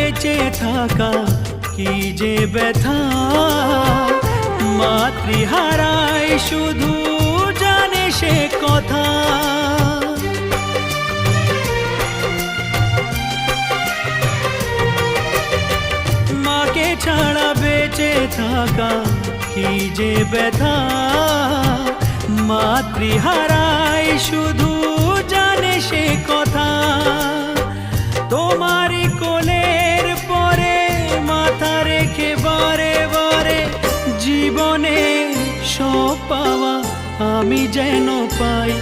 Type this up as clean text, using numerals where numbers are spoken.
বেঁচে থাকা কি যে ব্যথা, মাতৃহারায় শুধু জানে সে কথা। মাকে ছাড়া বেঁচে থাকা কি যে ব্যথা, মাতৃহারায় শুধু জানে সে কথা। তোমারই কোলের পরে মাথা রেখে বারে বারে জীবনে সব পাওয়া আমি যেন পাই